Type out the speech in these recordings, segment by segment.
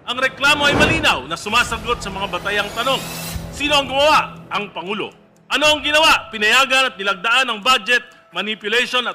Ang reklamo ay malinaw na sumasagot sa mga batayang tanong. Sino ang gumawa? Ang Pangulo. Ano ang ginawa? Pinayagan at nilagdaan ng budget, manipulation at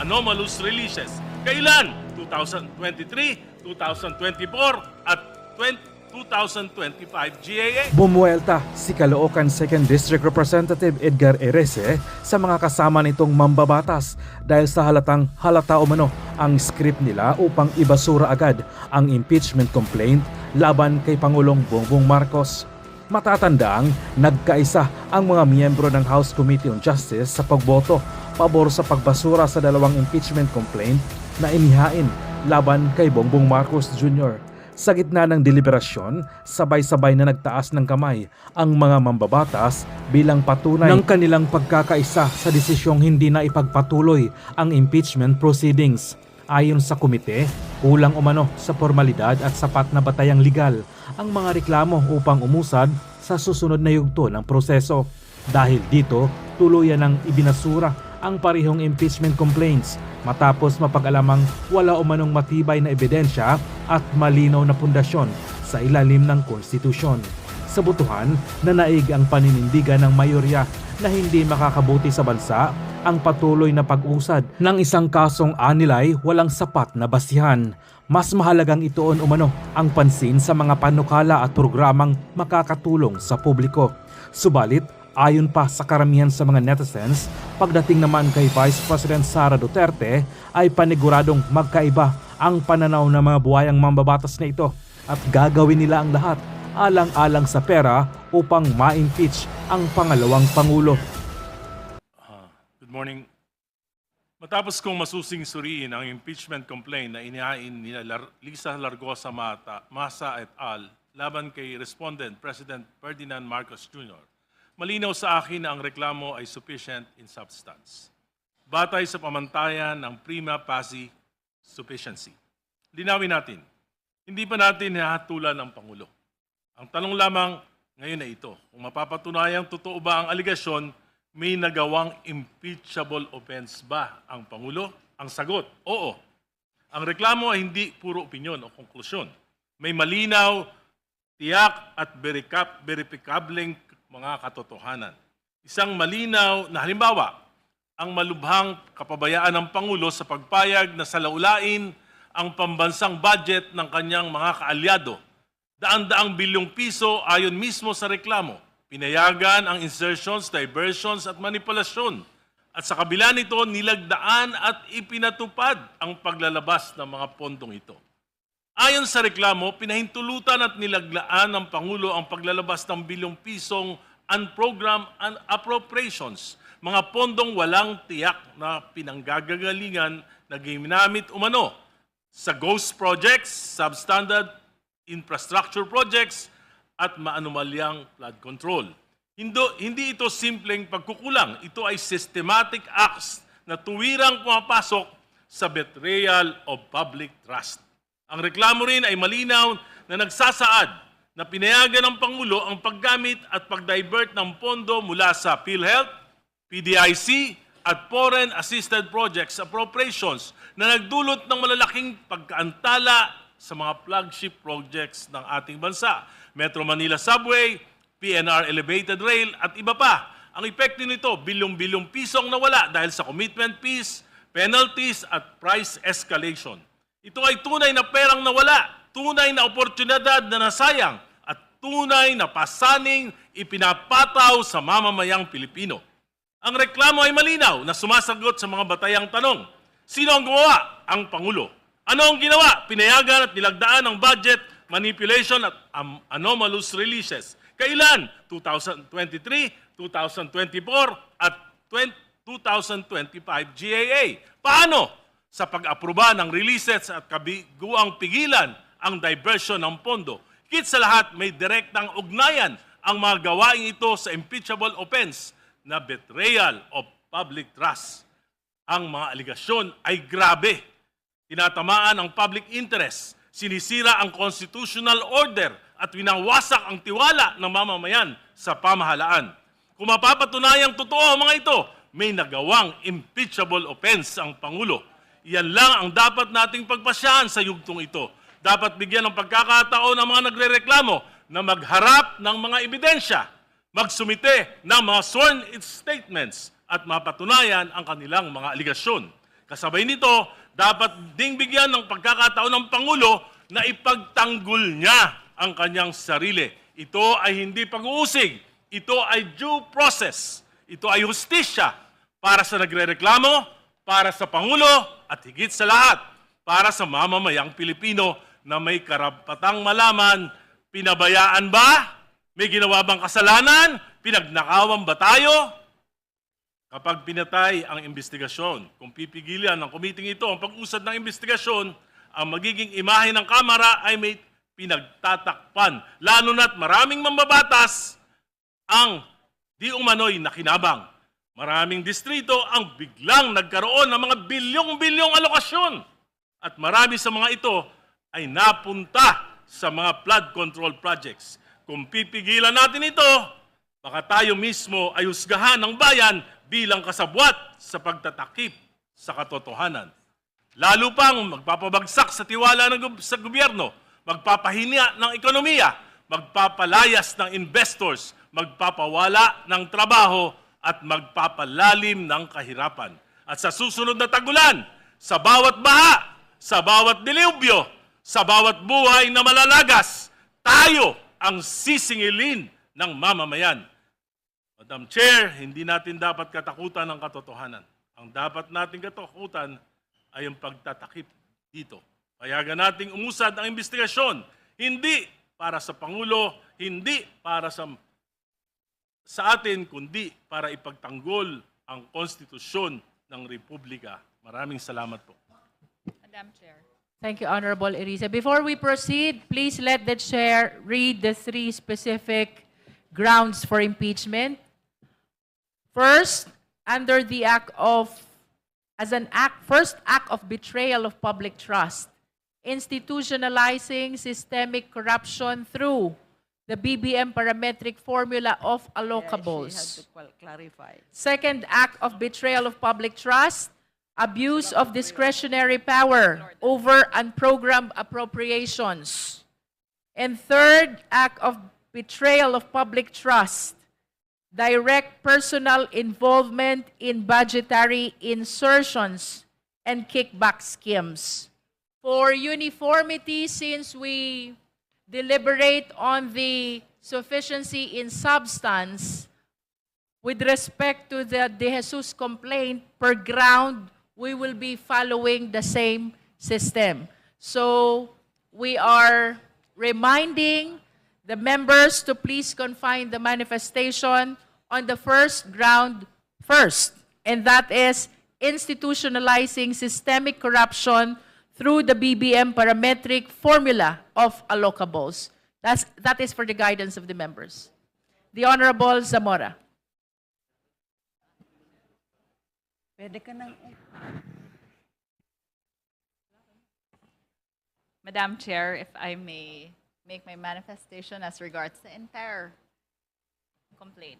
anomalous releases. Kailan? 2023, 2024 at 2025 GAA. Bumuelta si Caloocan 2nd District Representative Edgar Erese sa mga kasama nitong mambabatas dahil sa halata umano ang script nila upang ibasura agad ang impeachment complaint laban kay Pangulong Bongbong Marcos. Matatandaang nagkaisa ang mga miyembro ng House Committee on Justice sa pagboto pabor sa pagbasura sa dalawang impeachment complaint na inihain laban kay Bongbong Marcos Jr. Sa gitna ng deliberasyon, sabay-sabay na nagtaas ng kamay ang mga mambabatas bilang patunay ng kanilang pagkakaisa sa desisyong hindi na ipagpatuloy ang impeachment proceedings. Ayon sa komite, kulang umano sa formalidad at sapat na batayang legal ang mga reklamo upang umusad sa susunod na yugto ng proseso. Dahil dito, tuluyan ng ibinasura ang parehong impeachment complaints matapos mapag-alamang wala umanong matibay na ebidensya at malinaw na pundasyon sa ilalim ng konstitusyon. Sa butuhan, nanaig ang paninindigan ng mayorya na hindi makakabuti sa bansa ang patuloy na pag-usad ng isang kasong anilay walang sapat na basihan. Mas mahalagang ituon umano ang pansin sa mga panukala at programang makakatulong sa publiko. Subalit, ayon pa sa karamihan sa mga netizens, pagdating naman kay Vice President Sara Duterte ay paniguradong magkaiba ang pananaw ng mga buhayang mambabatas na ito at gagawin nila ang lahat alang-alang sa pera upang ma-impeach ang pangalawang Pangulo. Good morning. Matapos kong masusing suriin ang impeachment complaint na inihain ni Lisa Largosa Masa et al. Laban kay Respondent President Ferdinand Marcos Jr., malinaw sa akin na ang reklamo ay sufficient in substance. Batay sa pamantayan ng prima facie sufficiency. Linawin natin, hindi pa natin hahatulan ang Pangulo. Ang tanong lamang ngayon ay ito, kung mapapatunayang totoo ba ang aligasyon, may nagawang impeachable offense ba ang Pangulo? Ang sagot, oo. Ang reklamo ay hindi puro opinyon o konklusyon. May malinaw, tiyak at verifikableng mga katotohanan. Isang malinaw na halimbawa, ang malubhang kapabayaan ng Pangulo sa pagpayag na salaulain ang pambansang budget ng kanyang mga kaalyado. Daan-daang bilyong piso ayon mismo sa reklamo. Pinayagan ang insertions, diversions at manipulasyon. At sa kabila nito, nilagdaan at ipinatupad ang paglalabas ng mga pondong ito. Ayon sa reklamo, pinahintulutan at nilaglaan ng Pangulo ang paglalabas ng bilyong pisong unprogrammed appropriations, mga pondong walang tiyak na pinanggagalingan na ginamit umano sa ghost projects, substandard infrastructure projects, at maanumalyang flood control. Hindi ito simpleng pagkukulang, ito ay systematic acts na tuwirang pumapasok sa betrayal of public trust. Ang reklamo rin ay malinaw na nagsasaad na pinayagan ng Pangulo ang paggamit at pag-divert ng pondo mula sa PhilHealth, PDIC at Foreign Assisted Projects Appropriations na nagdulot ng malalaking pagkaantala sa mga flagship projects ng ating bansa. Metro Manila Subway, PNR Elevated Rail at iba pa. Ang epekto nito, bilyong-bilyong pisong nawala dahil sa commitment fees, penalties at price escalation. Ito ay tunay na perang nawala, tunay na oportunidad na nasayang, at tunay na pasaning ipinapataw sa mamamayang Pilipino. Ang reklamo ay malinaw na sumasagot sa mga batayang tanong. Sino ang gumawa? Ang Pangulo. Ano ang ginawa? Pinayagan at nilagdaan ng budget, manipulation at anomalous releases. Kailan? 2023, 2024 at 2025 GAA. Paano? Sa pag-aproba ng releases at kabiguang pigilan ang diversion ng pondo. Higit sa lahat, may direktang ugnayan ang mga gawain ito sa impeachable offense na betrayal of public trust. Ang mga aligasyon ay grabe. Tinatamaan ang public interest, sinisira ang constitutional order at winawasak ang tiwala ng mamamayan sa pamahalaan. Kung mapapatunayang totoo ang mga ito, may nagawang impeachable offense ang Pangulo. Iyan lang ang dapat nating pagpasyahan sa yugtong ito. dapat bigyan ng pagkakataon ang mga nagrereklamo na magharap ng mga ebidensya, magsumite ng mga sworn statements at mapatunayan ang kanilang mga aligasyon. Kasabay nito, dapat ding bigyan ng pagkakataon ng Pangulo na ipagtanggol niya ang kanyang sarili. Ito ay hindi pag-uusig, ito ay due process, ito ay hustisya para sa nagrereklamo, para sa Pangulo at higit sa lahat, para sa mamamayang Pilipino na may karapatang malaman, pinabayaan ba? May ginawa bang kasalanan? Pinagnakawan ba tayo? Kapag pinatay ang investigasyon, kung pipigilan ng komiting ito ang pag-usad ng investigasyon, ang magiging imahe ng Kamara ay may pinagtatakpan. Lalo na't maraming mambabatas ang di umano'y nakinabang. Maraming distrito ang biglang nagkaroon ng mga bilyong-bilyong alokasyon. At marami sa mga ito ay napunta sa mga flood control projects. Kung pipigilan natin ito, baka tayo mismo ay husgahan ng bayan bilang kasabwat sa pagtatakip sa katotohanan. Lalo pang magpapabagsak sa tiwala sa gobyerno, magpapahina ng ekonomiya, magpapalayas ng investors, magpapawala ng trabaho at magpapalalim ng kahirapan. At sa susunod na tagulan, sa bawat baha, sa bawat dilubyo, sa bawat buhay na malalagas, tayo ang sisingilin ng mamamayan. Madam Chair, hindi natin dapat katakutan ang katotohanan. Ang dapat natin katakutan ay ang pagtatakip dito. Payagan nating umusad ang investigasyon, hindi para sa Pangulo, hindi para sa atin, kundi para ipagtanggol ang konstitusyon ng Republika. Maraming salamat po. Madam Chair. Thank you, Honorable Eriza. Before we proceed, please let the Chair read the 3 specific grounds for impeachment. First, under the first act of betrayal of public trust, institutionalizing systemic corruption through the BBM parametric formula of allocables. She had to clarify. Second act of betrayal of public trust, abuse of discretionary power over unprogrammed appropriations. And third act of betrayal of public trust, direct personal involvement in budgetary insertions and kickback schemes. For uniformity, since we deliberate on the sufficiency in substance, with respect to the De Jesus complaint per ground, we will be following the same system. So we are reminding the members to please confine the manifestation on the first ground first, and that is institutionalizing systemic corruption through the BBM parametric formula of allocables. That is for the guidance of the members. The Honorable Zamora. Pwede ka nang... Madam Chair, if I may make my manifestation as regards the entire complaint.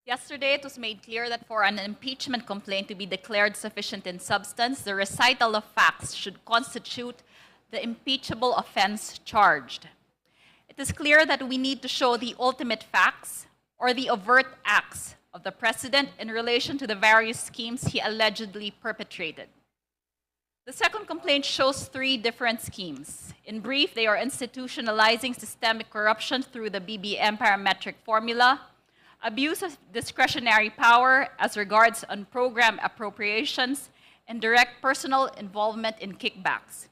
Yesterday, it was made clear that for an impeachment complaint to be declared sufficient in substance, the recital of facts should constitute the impeachable offense charged. It is clear that we need to show the ultimate facts or the overt acts of the President in relation to the various schemes he allegedly perpetrated. The second complaint shows 3 different schemes. In brief, they are institutionalizing systemic corruption through the BBM parametric formula, abuse of discretionary power as regards unprogrammed appropriations, and direct personal involvement in kickbacks.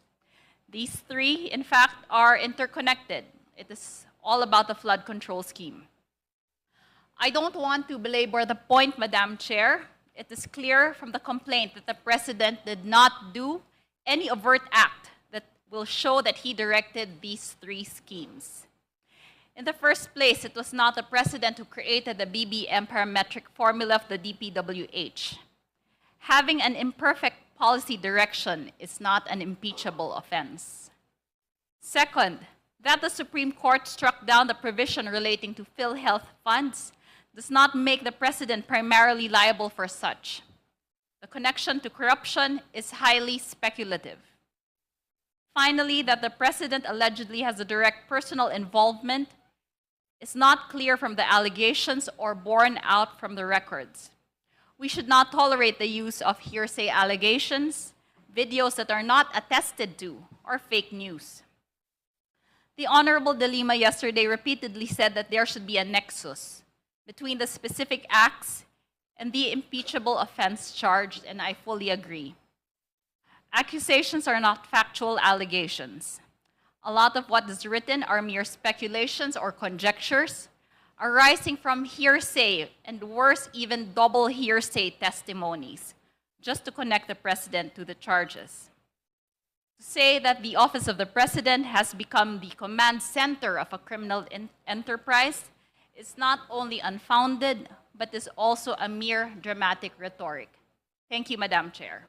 These 3, in fact, are interconnected. It is all about the flood control scheme. I don't want to belabor the point, Madam Chair. It is clear from the complaint that the President did not do any overt act that will show that he directed these 3 schemes. In the first place, it was not the President who created the BBM parametric formula of the DPWH. Having an imperfect policy direction is not an impeachable offense. Second, that the Supreme Court struck down the provision relating to PhilHealth funds does not make the President primarily liable for such. The connection to corruption is highly speculative. Finally, that the President allegedly has a direct personal involvement is not clear from the allegations or borne out from the records. We should not tolerate the use of hearsay allegations, videos that are not attested to, or fake news. The Honorable De Lima yesterday repeatedly said that there should be a nexus between the specific acts and the impeachable offense charged, and I fully agree. Accusations are not factual allegations. A lot of what is written are mere speculations or conjectures arising from hearsay and worse, even double hearsay testimonies, just to connect the President to the charges. To say that the office of the President has become the command center of a criminal enterprise is not only unfounded, but is also a mere dramatic rhetoric. Thank you, Madam Chair.